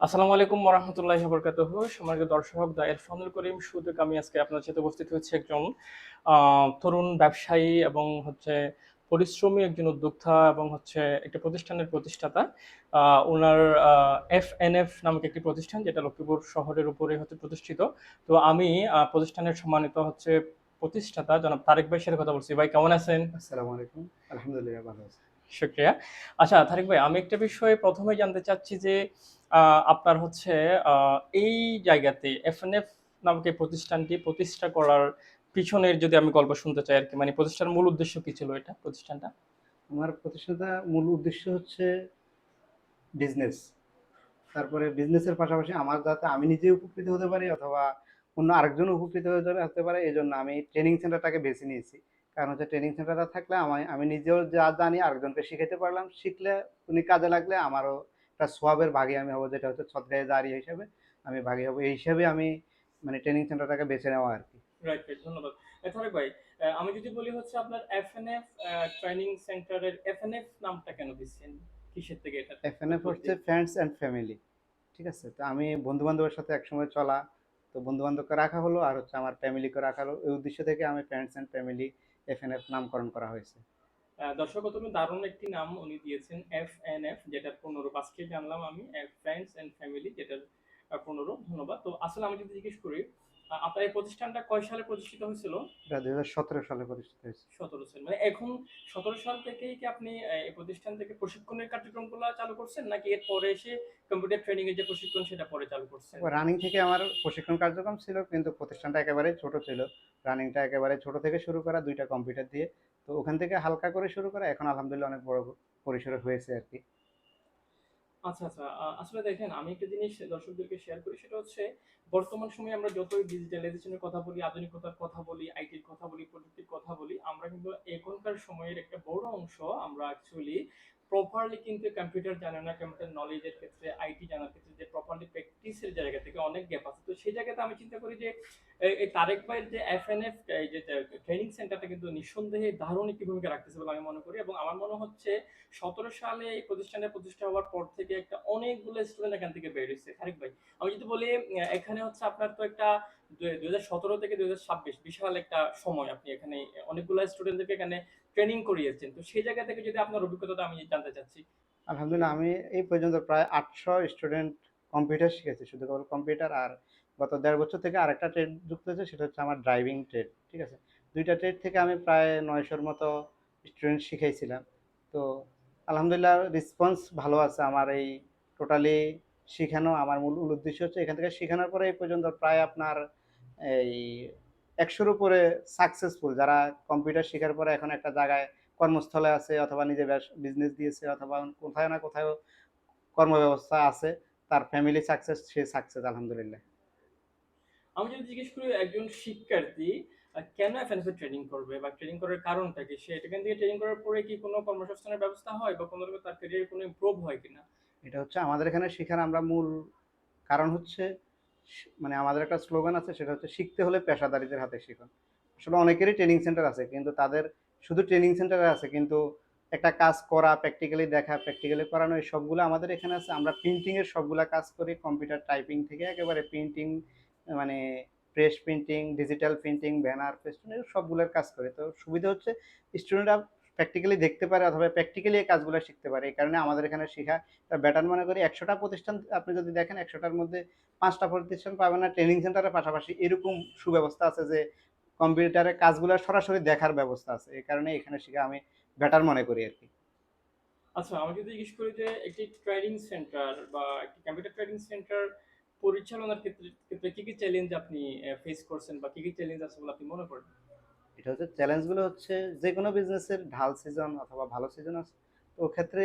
আসসালামু আলাইকুম ওয়া বারাকাতুহু। সম্মানিত দর্শক, দা ইরফানুল করিম সুদক আমি আজকে আপনার সাথে উপস্থিত হয়েছি একজন তরুণ ব্যবসায়ী এবং পরিশ্রমী একজন উদ্যোক্তা এবং একটা প্রতিষ্ঠানের প্রতিষ্ঠাতা। উনার এফএনএফ নামক একটি প্রতিষ্ঠান যেটা লক্ষ্মীপুর শহরের উপরে প্রতিষ্ঠিত। তো আমি প্রতিষ্ঠানের সম্মানিত প্রতিষ্ঠাতা জনাব তারেক ভাইয়ের সাথে কথা বলছি। ভাই কেমন আছেন? আসসালামু আলাইকুম। আলহামদুলিল্লাহ ভালো আছি। শুকরিয়া। আচ্ছা তারেক ভাই, আমি একটা বিষয় ১ম এই জানতে চাচ্ছি যে আপনার আ এই জায়গাতে এফএনএফ নামক এই প্রতিষ্ঠানটি প্রতিষ্ঠা করার পিছনের যদি আমি গল্প শুনতে চাই আরকি। মানে প্রতিষ্ঠার মূল উদ্দেশ্য কি ছিল এটা প্রতিষ্ঠানটা? আমার প্রতিষ্ঠাতা মূল উদ্দেশ্য হচ্ছে বিজনেস। তারপরে বিজনেসের পাশাপাশি আমার যাতে আমি নিজে উপকৃত হতে পারি অথবা অন্য আরেকজন উপকৃত হতে পারে এজন্য আমি ট্রেনিং সেন্টারটাকে বেছে নিয়েছি। কারণ হচ্ছে ট্রেনিং সেন্টারটা থাকলে আমি নিজেও যা জানি আরেকজনকে শিখাইতে পারলাম। শিখলে উনি কাজে লাগলে আমারও একটা সওয়াবের ভাগী আমি হব, যেটা হচ্ছে সদকায়ে জারিয়া হিসেবে আমি ভাগী হব। এই হিসাবে আমি মানে ট্রেনিং সেন্টারটাকে বেছে নেওয়া আরকি। Right, right. ধন্যবাদ। তারেক ভাই, আমি যদি বলি আপনার এফএনএফ ট্রেনিং সেন্টারের এফএনএফ নামটা কেন দিচ্ছেন? কিসের থেকে এটার এফএনএফ উৎপত্তি? হচ্ছে ফ্রেন্ডস অ্যান্ড ফ্যামিলি। ঠিক আছে? তো আমি বন্ধু-বান্ধবের সাথে একসময় চলা, তো বন্ধু-বান্ধবকে রাখা হলো আর হচ্ছে আমার ফ্যামিলিকে রাখা হলো। এই উদ্দেশ্য থেকে আমি ফ্রেন্ডস অ্যান্ড ফ্যামিলি এফএনএফ নামকরণ করা হয়েছে। দর্শক তুমি দারুণ একটি নাম উনি দিয়েছেন এফএনএফ, যেটার পুনরূপ আজকে জানলাম আমি, ফ্রেন্ডস এন্ড ফ্যামিলি, যেটার পুনরূপ। ধন্যবাদ। তো আসলে আমি যদি জিজ্ঞেস করি, আপনার এই প্রতিষ্ঠানটা কয় সালে প্রতিষ্ঠিত হয়েছিল? এটা ২০১৭ সালে প্রতিষ্ঠিত হয়েছে। ১৭ সাল। মানে এখন ১৭ সাল থেকেই কি আপনি এই প্রতিষ্ঠান থেকে প্রশিক্ষণের কার্যক্রমগুলো চালু করছেন, নাকি এর পরে এসে কম্পিউটার ট্রেনিং এর যে প্রশিক্ষণ সেটা পরে চালু করছেন? রানিং থেকে আমার প্রশিক্ষণ কার্যক্রম ছিল, কিন্তু প্রতিষ্ঠানটা একেবারেই ছোট ছিল। রানিংটা একেবারে ছোট থেকে শুরু করা, ২ টা কম্পিউটার দিয়ে। তো ওখান থেকে হালকা করে শুরু করা, এখন আলহামদুলিল্লাহ অনেক বড় পরিসরে হয়েছে আরকি। আচ্ছা, আচ্ছা। আসলে দেখেন, আমি একটা জিনিস দর্শকদেরকে শেয়ার করি, সেটা হচ্ছে বর্তমান সময়ে আমরা যতই ডিজিটালাইজেশন এর কথা বলি, আধুনিকতার কথা বলি, আইটির কথা বলি, প্রযুক্তির কথা বলি, আমরা কিন্তু এখনকার সময়ের একটা বড় অংশ আমরা অ্যাকচুয়ালি প্রপারলি কিন্তু কম্পিউটার জানে না। কম্পিউটার নলেজ এর ক্ষেত্রে, আইটি জানার ক্ষেত্রে যে প্রপারলি প্র্যাকটিস এর জায়গা থেকে অনেক গ্যাপ আছে। তো সেই জায়গাতে আমি চিন্তা করি যে এই তারেক ভাইয়ের যে এফএনএফ এই যে ট্রেনিং সেন্টারটা কিন্তু নিঃসন্দেহে দারুণ একটি ভূমিকা রাখতেছে বলে আমি মনে করি, এবং আমার মনে হচ্ছে ১৭ সালে এই প্রতিষ্ঠানের প্রতিষ্ঠা হওয়ার পর থেকে একটা অনেকগুলো স্টুডেন্ট এখান থেকে বের হইছে। আরেক ভাই, আমি যদি বলি এখানে আপনার তো একটা ২০১৭ থেকে ২০২৬ বিশাল একটা সময় আপনি এখানে অনেকগুলা স্টুডেন্টদেরকে এখানে ট্রেনিং করিয়েছেন। তো সেই জায়গা থেকে যদি আপনার অভিজ্ঞতাটা আমি জানতে চাচ্ছি। আলহামদুলিল্লাহ আমি এই পর্যন্ত প্রায় ৮০০ স্টুডেন্ট কম্পিউটার শিখেছি, শুধু কেবল কম্পিউটার। আর গত ১.৫ বছর থেকে আরেকটা ট্রেড যুক্ত হয়েছে, সেটা হচ্ছে আমার ড্রাইভিং ট্রেড। ঠিক আছে? ২ টা ট্রেড থেকে আমি প্রায় ৯০০ র মতো স্টুডেন্ট শিখাইছিলাম। তো আলহামদুলিল্লাহ রেসপন্স ভালো আছে আমার এই টোটালি শিখানো। আমার মূল উদ্দেশ্য হচ্ছে এখান থেকে শিখানোর পরে এই পর্যন্ত প্রায় আপনার এই ১০০ র উপরে সাকসেসফুল, যারা কম্পিউটার শিখার পরে এখন একটা জায়গায় কর্মস্থলে আছে অথবা নিজে বিজনেস দিয়েছে অথবা কোথাও না কোথাও কর্মব্যবস্থা আছে। তার ফ্যামিলি সাকসেস, সে সাকসেস আলহামদুলিল্লাহ। আমি যদি জিজ্ঞেস করি, একজন শিক্ষার্থী কেন এফএনএফ এ ট্রেনিং করবে বা ট্রেনিং করার কারণটা কি? সে এখান থেকে ট্রেনিং করার পরে কি কোনো কর্মসংস্থানের ব্যবস্থা হয় বা কোনো রকম তার ক্যারিয়ারে কোনো ইমপ্রুভ হয় কিনা? এটা হচ্ছে আমাদের এখানে শিখার আমরা মূল কারণ হচ্ছে মানে আমাদের একটা স্লোগান আছে, সেটা হচ্ছে শিখতে হলে পেশাদারিদের হাতে শিখুন। আসলে অনেকেরই ট্রেনিং সেন্টার আছে, কিন্তু তাদের শুধু ট্রেনিং সেন্টারে আছে, কিন্তু একটা কাজ করা, প্র্যাকটিক্যালি দেখা, প্র্যাকটিক্যালি করানো, এই সবগুলো আমাদের এখানে আছে। আমরা প্রিন্টিং এর সবগুলা কাজ করি, কম্পিউটার টাইপিং থেকে একেবারে প্রিন্টিং, মানে press printing, digital printing, banner, festoon, এর সবগুলোর কাজ করি। তো সুবিধা হচ্ছে স্টুডেন্টরা প্র্যাকটিক্যালি দেখতে পারে অথবা প্র্যাকটিক্যালি এই কাজগুলো শিখতে পারে। এই কারণে আমাদের এখানে শিখা বেটার মনে করি। ১০০টা প্রতিষ্ঠান আপনি যদি দেখেন, ১০০টার মধ্যে ৫টা প্রতিষ্ঠান পাবেন না ট্রেনিং সেন্টারের পাশাপাশি এরকম সুব্যবস্থা আছে যে কম্পিউটারের কাজগুলো সরাসরি দেখার ব্যবস্থা আছে। এই কারণে এখানে শিখে আমি বেটার মনে করি আরকি। আচ্ছা, আমি যদি জিজ্ঞেস করি যে একটি ট্রেনিং সেন্টার বা একটি কম্পিউটার ট্রেনিং সেন্টার পরিচালনার ক্ষেত্রে কি চ্যালেঞ্জ আপনি ফেস করছেন বা কি চ্যালেঞ্জ আছে বলে আপনি মনে করেন? এটা হচ্ছে চ্যালেঞ্জগুলো হচ্ছে যেকোনো বিজনেসের ঢাল সিজন অথবা ভালো সিজন আছে। তো ওক্ষেত্রে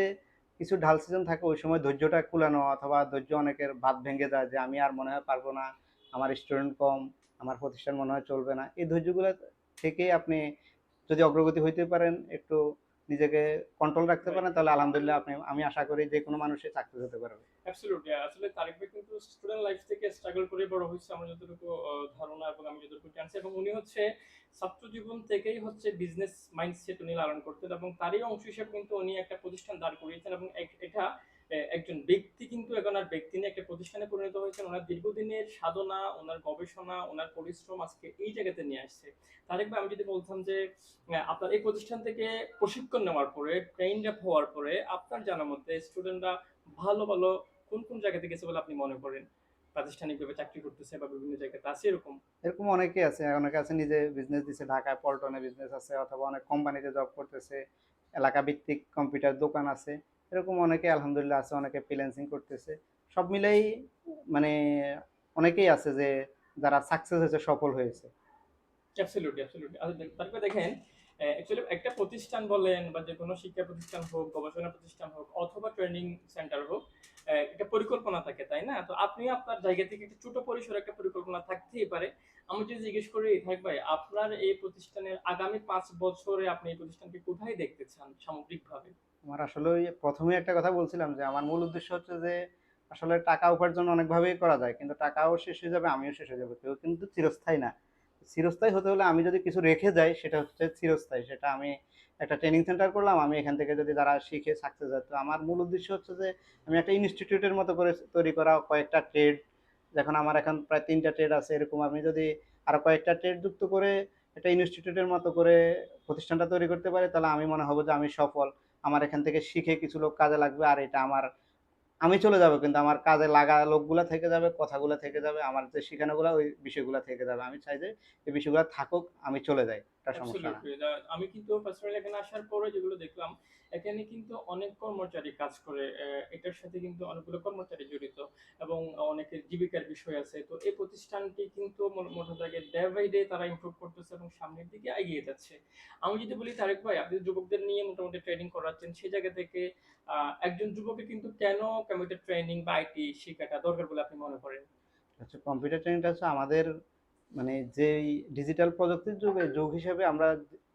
কিছু ঢাল সিজন থাকে, ওই সময় ধৈর্যটা কুলানো অথবা ধৈর্য অনেকের বাঁধ ভেঙে যায় যে আমি আর মনে হয় পারবো না, আমার স্টুডেন্ট কম, আমার প্রতিষ্ঠান মনে হয় চলবে না। এই ধৈর্যগুলো থেকেই আপনি যদি অগ্রগতি হইতে পারেন, একটু নিজেকে কন্ট্রোল রাখতে রাইট, পারেন, তাহলে আলহামদুলিল্লাহ আমি আশা করি যে কোনো মানুষই সাকসেস হতে পারবে। অ্যাবসলিউটলি। আসলে তারেক ভাই কিন্তু স্টুডেন্ট লাইফ থেকে স্ট্রাগল করে বড় হইছে, আমার যতটুকু ধারণা এবং আমি যতটুকু জানছি, এবং উনি ছাত্র জীবন থেকেই বিজনেস মাইন্ডসেট উনি লালন করতেন, এবং তারই অংশ হিসেবে কিন্তু উনি একটা প্রতিষ্ঠান দাঁড় করিয়েছেন, এবং এটা একজন ব্যক্তি কিন্তু এখন আর ব্যক্তি নিয়ে একটা প্রতিষ্ঠানে পরিণত হয়েছেন। ওনার দীর্ঘদিনের সাধনা, ওনার গবেষণা, ওনার পরিশ্রম আজকে এই জায়গাতে নিয়ে আসছে। তারেক ভাই, আমি যদি বলতাম যে আপনার এই প্রতিষ্ঠান থেকে প্রশিক্ষণ নেওয়ার পরে, ট্রেইনড আপ হওয়ার পরে আপনার জানার মধ্যে স্টুডেন্টরা ভালো কোন জায়গাতে গেছে বলে আপনি মনে করেন? প্রাতিষ্ঠানিকভাবে চাকরি করতেছে বা বিভিন্ন জায়গাতে আছে এরকম? এরকম অনেকেই আছে, অনেকে আছে নিজে বিজনেস দিছে, ঢাকায় পল্টনে বিজনেস আছে, অথবা অনেক কোম্পানিতে জব করতেছে, এলাকা ভিত্তিক কম্পিউটার দোকান আছে। এরকম অনেকে আলহামদুলিল্লাহ আছে, অনেকে ফ্রিল্যান্সিং করতেছে। সব মিলেই মানে অনেকেই আছে যে যারা সাকসেস হয়েছে, সফল হয়েছে। Absolutely, absolutely. তারপরে দেখেন, অ্যাকচুয়ালি একটা প্রতিষ্ঠান বলেন বা যেকোনো শিক্ষা প্রতিষ্ঠান হোক, গবেষণা প্রতিষ্ঠান হোক অথবা ট্রেনিং সেন্টার হোক, একটা পরিকল্পনা থাকে, তাই না? তো আপনি আপনার জায়গা থেকে একটা ছোট পরিসরে একটা পরিকল্পনা থাকতেই পারে। আমি যদি জিজ্ঞেস করি থাক ভাই, আপনার এই প্রতিষ্ঠানের আগামী ৫ বছরে আপনি এই প্রতিষ্ঠানকে কোথায় দেখতে চান সামগ্রিকভাবে? আমার আসলে ওই প্রথমেই একটা কথা বলছিলাম যে আমার মূল উদ্দেশ্য হচ্ছে যে আসলে টাকা উপার্জন অনেকভাবেই করা যায়, কিন্তু টাকাও শেষ হয়ে যাবে, আমিও শেষ হয়ে যাবো, কেউ কিন্তু চিরস্থায়ী না। চিরস্থায়ী হতে হলে আমি যদি কিছু রেখে যাই সেটা হচ্ছে চিরস্থায়ী। সেটা আমি একটা ট্রেনিং সেন্টার করলাম, আমি এখান থেকে যদি যারা শিখে সাকসেস হয়, তো আমার মূল উদ্দেশ্য হচ্ছে যে আমি একটা ইনস্টিটিউটের মতো করে তৈরি করা, কয়েকটা ট্রেড, যখন আমার এখন প্রায় ৩টা ট্রেড আছে, এরকম আমি যদি আরো কয়েকটা ট্রেড যুক্ত করে একটা ইনস্টিটিউটের মতো করে প্রতিষ্ঠানটা তৈরি করতে পারি, তাহলে আমি মনে হবো যে আমি সফল। আমার এখান থেকে শিখে কিছু লোক কাজে লাগবে, আর এটা আমার, আমি চলে যাবো কিন্তু আমার কাজে লাগা লোকগুলা থেকে যাবে, কথাগুলো থেকে যাবে, আমার যে শিখানোগুলো ওই বিষয়গুলো থেকে যাবে। আমি চাই যে এই বিষয়গুলো থাকুক, আমি চলে যাই, এটা সমস্যা না। অ্যাবসলিউটলি। আমি কিন্তু পার্সোনালি এখানে আসার পরে যেগুলো দেখলাম, এখানে কিন্তু অনেক কর্মচারী কাজ করে। এটার সাথে কিন্তু অনেকগুলো কর্মচারী জড়িত এবং অনেকের জীবিকার বিষয় আছে। তো এই প্রতিষ্ঠানটি কিন্তু মোটা দাগে ডে বাই ডে তারা ইমপ্রুভ করতেছে এবং সামনের দিকে এগিয়ে যাচ্ছে। আমি যদি বলি তারেক ভাই, আপনি যুবকদের নিয়ে মোটামুটি ট্রেনিং করাচ্ছেন, সেই জায়গা থেকে একজন যুবকের কিন্তু কেন কম্পিউটার ট্রেনিং বা আইটি শিখাটা দরকার বলে আপনি মনে করেন? হচ্ছে কম্পিউটার ট্রেনিংটা হচ্ছে আমাদের মানে যেই ডিজিটাল প্রযুক্তির যুগে যুগ হিসেবে আমরা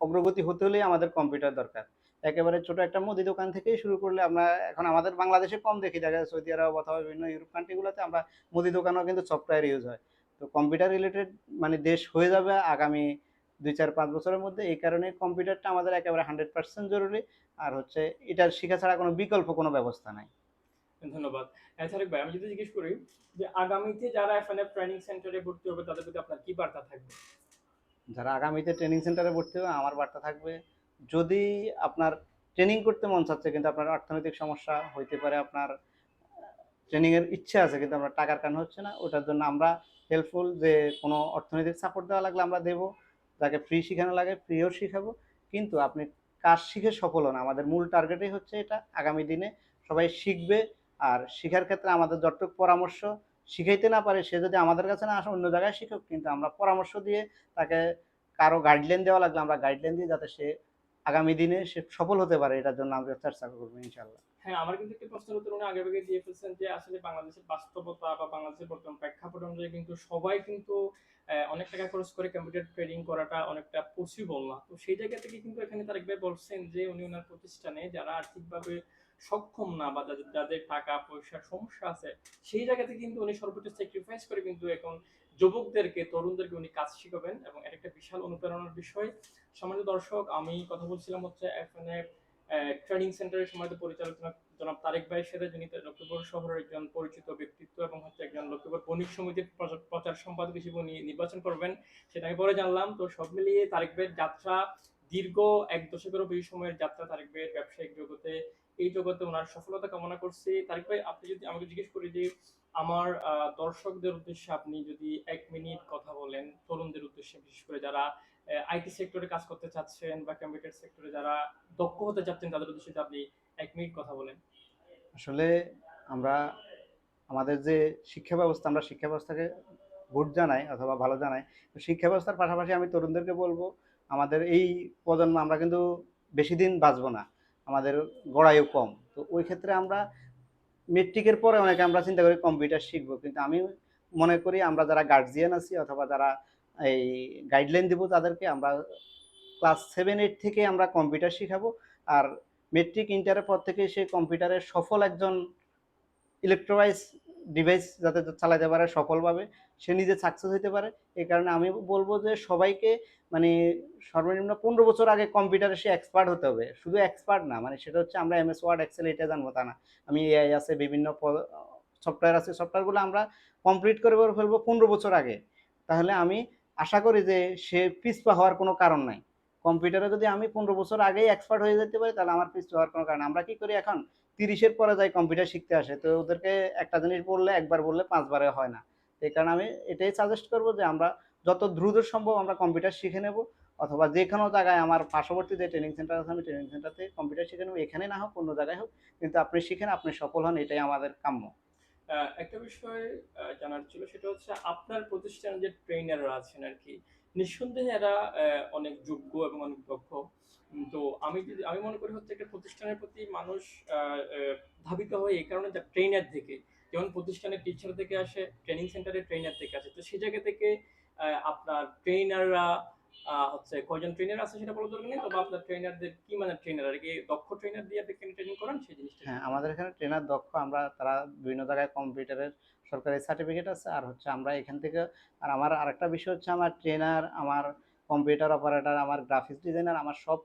অগ্রগতি হতে হলেই আমাদের কম্পিউটার দরকার। একেবারে ছোট একটা মুদি দোকান থেকেই শুরু করলে, আমরা এখন আমাদের বাংলাদেশে কম দেখি, দেখা যায় সৌদি আরব অথবা বিভিন্ন ইউরোপ কান্ট্রিগুলোতে আমরা মুদি দোকানেও কিন্তু সফটওয়্যার ইউজ হয়। তো কম্পিউটার রিলেটেড মানে দেশ হয়ে যাবে আগামী ২, ৪, ৫ বছরের মধ্যে। এই কারণে কম্পিউটারটা আমাদের একেবারে 100% জরুরি। আর হচ্ছে এটার শিখা ছাড়া কোনো বিকল্প কোনো ব্যবস্থা নাই। ধন্যবাদ। তারেক ভাই, আমি যদি জিজ্ঞেস করি যে আগামীতে যারা এফএনএফ ট্রেনিং সেন্টারে ভর্তি হবে তাদের প্রতি আপনার কি বার্তা থাকবে? যারা আগামীতে ট্রেনিং সেন্টারে ভর্তি হবে, আমার বার্তা থাকবে, যদি আপনার ট্রেনিং করতে মন চাচ্ছে কিন্তু আপনার অর্থনৈতিক সমস্যা হইতে পারে, আপনার ট্রেনিং এর ইচ্ছা আছে কিন্তু আপনার টাকার কারণে হচ্ছে না, ওটার জন্য আমরা হেল্পফুল। যে কোনো অর্থনৈতিক সাপোর্ট দেওয়া লাগলে আমরা দেবো, যাকে ফ্রি শেখানো লাগে ফ্রিও শিখাবো। কিন্তু আপনি কাজ শিখে সফল হন, আমাদের মূল টার্গেটই হচ্ছে এটা। আগামী দিনে সবাই শিখবে, আর শিখার ক্ষেত্রে আমাদের যতটুকু পরামর্শ, শিখাইতে না পারে সে যদি আমাদের কাছে না আসে, অন্য জায়গায় শিখুক, কিন্তু আমরা পরামর্শ দিয়ে তাকে, কারো গাইডলাইন দেওয়া লাগলে আমরা গাইডলাইন দিই, যাতে সে আগামী দিনে সে সফল হতে পারে, এটার জন্য আমরা চেষ্টা করবো ইনশাল্লাহ। হ্যাঁ, আমার কিন্তু একটা প্রশ্নের উত্তর উনি আগেভাগে দিয়ে ফেলছেন যে আসলে বাংলাদেশের বাস্তবতা বা বাংলাদেশের বর্তমান প্রেক্ষাপট অনুযায়ী কিন্তু সবাই কিন্তু অনেক টাকা খরচ করে কম্পিউটার ট্রেনিং করাটা অনেকটা পসিবল না। তো সেই জায়গা থেকে কিন্তু এখানে তারেক ভাই বলছেন যে উনি ওনার প্রতিষ্ঠানে যারা আর্থিকভাবে সক্ষম না বা যাদের টাকা পয়সার সমস্যা আছে, সেই জায়গা থেকে কিন্তু উনি সর্বোচ্চ স্যাক্রিফাইস করে কিন্তু এখন যুবকদেরকে, তরুণদেরকে উনি কাজ শিখাবেন এবং এটা একটা বিশাল অনুপ্রেরণার বিষয়। সম্মানিত দর্শক, আমি কথা বলছিলাম হচ্ছে এফএনএফ ট্রেনিং সেন্টারের সম্মানিত পরিচালক জনাব তারেক ভাইয়ের সাথে, যিনি লক্ষ্মীপুর শহরের একজন পরিচিত ব্যক্তিত্ব এবং হচ্ছে একজন লক্ষ্মীপুর বণিক সমিতির প্রচার সম্পাদক হিসেবে উনি নির্বাচন করবেন, সেটা আমি পরে জানলাম। তো সব মিলিয়ে তারেক ভাইয়ের যাত্রা দীর্ঘ ১ দশকেরও বেশি সময়ের যাত্রা তারেক ভাইয়ের ব্যবসায়িক জগতে, এই জগতে ওনার সফলতা কামনা করছি। তারেক ভাই, আপনি যদি আমাকে জিজ্ঞেস করি যে আমার দর্শকদের উদ্দেশ্যে আপনি যদি ১ মিনিট কথা বলেন, তরুণদের উদ্দেশ্যে বিশেষ করে যারা আইটি সেক্টরে কাজ করতে চাচ্ছেন বা কম্পিউটার সেক্টরে যারা দক্ষ হতে চাচ্ছেন, তাদের উদ্দেশ্যে আপনি ১ মিনিট কথা বলেন। আসলে আমরা আমাদের যে শিক্ষা ব্যবস্থা, আমরা শিক্ষা ব্যবস্থাকে গুড জানাই অথবা ভালো জানাই, তো শিক্ষা ব্যবস্থার পাশাপাশি আমি তরুণদেরকে বলবো, আমাদের এই প্রজন্ম আমরা কিন্তু বেশি দিন বাঁচবো না, আমাদের গড়ায়ু কম। তো ওই ক্ষেত্রে আমরা মেট্রিকের পরে অনেকে আমরা চিন্তা করি কম্পিউটার শিখবো, কিন্তু আমি মনে করি আমরা যারা গার্জিয়ান আছি অথবা যারা এই গাইডলাইন দিব, তাদেরকে আমরা ক্লাস 7, 8 থেকে আমরা কম্পিউটার শিখাবো। আর মেট্রিক ইন্টারের পর থেকে সে কম্পিউটারের সফল একজন ইলেকট্রোওয়াইজ ডিভাইস যাতে চালাতে পারে সফলভাবে, সে নিজে সাকসেস হইতে পারে। এই কারণে আমি বলব যে সবাইকে মানে সর্বনিম্ন ১৫ বছর আগে কম্পিউটারে সে এক্সপার্ট হতে হবে। শুধু এক্সপার্ট না, মানে সেটা হচ্ছে আমরা এমএস ওয়ার্ড, এক্সেল এটা জানবো তা না। আমি এআই আছে, বিভিন্ন সফটওয়্যার আছে, সফটওয়্যারগুলো আমরা কমপ্লিট করে ফেলবো ১৫ বছর আগে। তাহলে আমি আশা করি যে সে পিছপা হওয়ার কোনো কারণ নাই। কম্পিউটারে যদি আমি ১৫ বছর আগেই এক্সপার্ট হয়ে যেতে পারি, তাহলে আমার পিছপা হওয়ার কোনো কারণ আমরা কি করি এখন ৩০ এর পরে যাই কম্পিউটার শিখতে আসে। তো ওদেরকে একটা জিনিস বললে, একবার বললে ৫ বারে হয় না। এই কারণে আমি এটাই সাজেস্ট করব যে আমরা যত দ্রুত সম্ভব আমরা কম্পিউটার শিখে নেব, অথবা যেকোনো জায়গায় আমার পার্শ্ববর্তী যে ট্রেনিং সেন্টার আছে আমি ট্রেনিং সেন্টার থেকে কম্পিউটার শিখে নেব। এখানে না হোক অন্য জায়গায় হোক, কিন্তু আপনি শিখেন, আপনি সফল হন, এটাই আমাদের কাম্য। একটা বিষয় জানার ছিল, সেটা হচ্ছে আপনার প্রতিষ্ঠানে যে ট্রেনাররা আছেন আরকি, নিঃসন্দেহে এরা অনেক যোগ্য এবং অনেক দক্ষ। তো আমি মনে করি হচ্ছে একটা প্রতিষ্ঠানের প্রতি মানুষ আ আ ধাবিত হয় এই কারণে যে ট্রেনার থেকে। যেমন প্রতিষ্ঠানের টিচার থেকে আসে, ট্রেনিং সেন্টারে ট্রেনার থেকে আসে। তো সেই জায়গা থেকে আপনার ট্রেনাররা হচ্ছে কয়জন ট্রেনার আছে সেটা বলার দরকার নেই। তবে আপনার ট্রেনারদের কি মানের ট্রেনার? আর কি দক্ষ ট্রেনার দিয়ে আপনি ট্রেনিং করান সেই জিনিসটা হ্যাঁ, যদি আমাদের বলতেন। এখানে ট্রেনার দক্ষ। তারা বিভিন্ন জায়গায় কম্পিউটারের সরকারি সার্টিফিকেট আছে। আর হচ্ছে আমরা এখান থেকে, আর আমার আরেকটা বিষয় হচ্ছে আমার ট্রেনার, আমার কম্পিউটার অপারেটর, আমার গ্রাফিক্স ডিজাইনার, আমার সব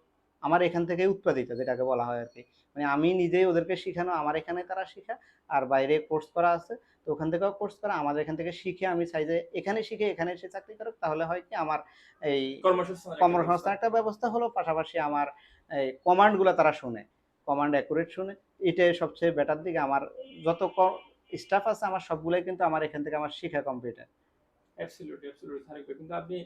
আমার এখান থেকেই উৎপাদিত, যেটাকে বলা হয় আরকি। মানে আমি নিজেই ওদেরকে শিখানো, আমার এখানে তারা শিখা। আর বাইরে কোর্স করা আছে। তো ওখান থেকেও কোর্স করা, আমাদের এখান থেকে শিখে আমি চাই যে এখানে শিখে এখানে এসে চাকরি করুক। তাহলে হয় কি আমার এই কর্মসংস্থানের একটা ব্যবস্থা। কর্মসংস্থানের একটা ব্যবস্থা হলো, পাশাপাশি আমার এই কমান্ড গুলা তারা শুনে। কমান্ড অ্যাকুরেট শুনে। এটাই সবচেয়ে বেটার দিক। আমার যত স্টাফ আছে আমার সবগুলাই কিন্তু আমার এখান থেকে আমার শিখা কম্পিউটার। অ্যাবসলিউটলি, অ্যাবসলিউটলি থাকবে। কিন্তু আপনি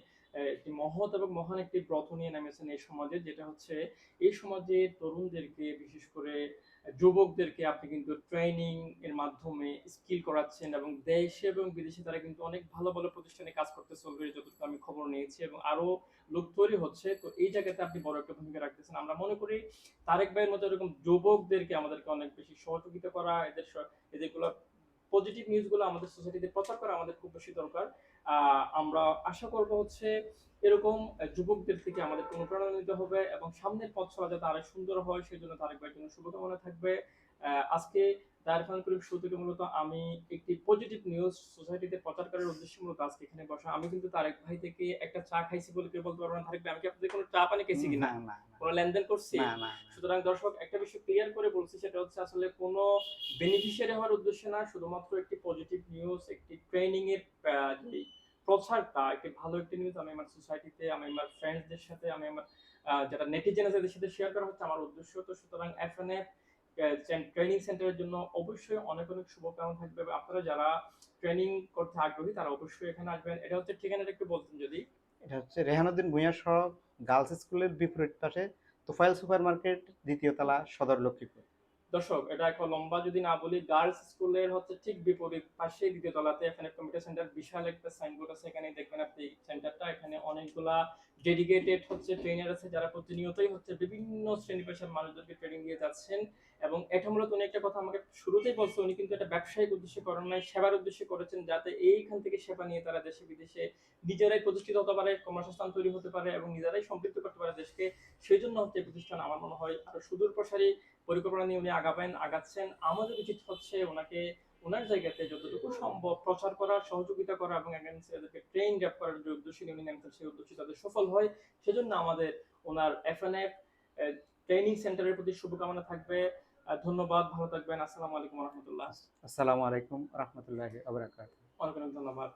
একটি মহৎ এবং মহান একটি ব্রত নিয়ে নেমেছেন এই সমাজে। যেটা হচ্ছে এই সমাজে তরুণদেরকে, বিশেষ করে যুবকদেরকে আপনি কিন্তু ট্রেনিং এর মাধ্যমে স্কিল করাচ্ছেন, এবং দেশে এবং বিদেশে তারা কিন্তু অনেক ভালো, ভালো প্রতিষ্ঠানে কাজ করতেছে অলরেডি, যতটুকু আমি খবর নিয়েছি, এবং আরো লোক তৈরি হচ্ছে। তো এই জায়গাতে আপনি বড় একটা ভূমিকা রাখতেছেন। আমরা মনে করি তারেক ভাইয়ের মতো এরকম যুবকদেরকে আমাদেরকে অনেক বেশি সহযোগিতা করা, এদেরগুলা পজিটিভ নিউজ গুলো আমাদের সোসাইটিতে প্রচার করা আমাদের খুব বেশি দরকার। আমরা আশা করব হচ্ছে এরকম যুবকদের থেকে আমাদেরকে অনুপ্রেরণা নিতে হবে, এবং সামনের পথ চলা যাতে আরো সুন্দর হয় সেজন্য তারেক ভাইয়ের জন্য শুভকামনা থাকবে। আজকে দায়ের ফান করিম শো থেকে মূলত আমি একটি পজিটিভ নিউজ সোসাইটিতে প্রচার করার উদ্দেশ্যে মূলত আজকে এখানে বসা। আমি কিন্তু তারেক ভাই থেকে একটা চা খাইছি বলে কেউ বলতে পারবে না তারেক ভাই আমি কি আপনাদের কোনো চা পানি খাইছি কিনা? না, না, না, কোনো লেনদেন করছি? না, না, না। সুতরাং দর্শক একটা বিষয় ক্লিয়ার করে বলছি, সেটা হচ্ছে আসলে কোনো বেনিফিশিয়ারি হওয়ার উদ্দেশ্যে না, শুধুমাত্র একটি পজিটিভ নিউজ, একটি ট্রেনিং এর যেই প্রচারটা, একটি ভালো একটি নিউজ আমি আমার সোসাইটিতে, আমি আমার ফ্রেন্ডসদের সাথে, আমি আমার যারা নেটিজেন আছে তাদের সাথে শেয়ার করা হচ্ছে আমার উদ্দেশ্য। তো সুতরাং এফএনএফ ট্রেনিং সেন্টারের জন্য অবশ্যই অনেক, অনেক শুভকামনা থাকবে, এবং আপনারা যারা ট্রেনিং করতে আগ্রহী তারা অবশ্যই এখানে আসবেন। এটা হচ্ছে ঠিকানাটা একটু বলতেন যদি। এটা হচ্ছে রেহানুদ্দিন ভূঁইয়া সড়ক, গার্লস স্কুলের বিপরীত পাশে, তোফায়েল সুপার মার্কেট, ২য় তলা, সদর লক্ষ্মীপুর। দর্শক এটা একটা লম্বা যদি না বলি, গার্লস স্কুলের হচ্ছে ঠিক বিপরীত পাশে দ্বিতীয় তলাতে এফএনএফ কম্পিউটার সেন্টার, বিশাল একটা সাইনবোর্ড আছে, এখানে দেখবেন আপনি সেন্টারটা। এখানে অনেকগুলা ডেডিকেটেড হচ্ছে ট্রেনার আছে যারা প্রতিনিয়তই হচ্ছে বিভিন্ন শ্রেণী পেশার মানুষদেরকে ট্রেনিং দিয়ে যাচ্ছেন। এবং এটা মূলত উনি একটা কথা আমাকে শুরুতেই বলছে, উনি কিন্তু এটা ব্যবসায়িক উদ্দেশ্যে করেন নাই, সেবার উদ্দেশ্যে করেছেন, যাতে এইখান থেকে সেবা নিয়ে তারা দেশে বিদেশে নিজেরাই প্রতিষ্ঠিত হতে পারে, কর্মসংস্থান তৈরি হতে পারে, এবং নিজেরাই সম্পৃক্ত করতে পারে দেশকে। সেই জন্য হচ্ছে এই প্রতিষ্ঠান আমার মনে হয় আরো সুদূর প্রসারী পরিকল্পনা নিয়ে উনি আগাচ্ছেন। আমাদের উচিত হচ্ছে ওনাকে ওনার জায়গাতে যতটুকু সম্ভব প্রচার করা, সহযোগিতা করা, এবং এদেরকে ট্রেইনড আপ করার যে উদ্দেশ্যে উনি নেমেছেন সেই উদ্দেশ্যে তাদের সফল হয়। সেজন্য আমাদের ওনার এফএনএফ ট্রেনিং সেন্টারের প্রতি শুভকামনা থাকবে। ধন্যবাদ, ভালো থাকবেন। আসসালামু আলাইকুম ওয়া রাহমাতুল্লাহ। আসসালামু আলাইকুম রাহমাতুল্লাহি ওয়া বারাকাতুহু। অনেক, অনেক ধন্যবাদ।